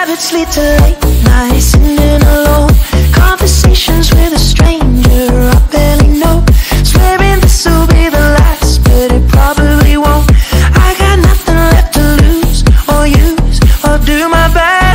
habits lead to late nights sitting alone. Conversations with a stranger I barely know. Swearing this will be the last, but it probably won't. I got nothing left to lose or use. I'll do my best.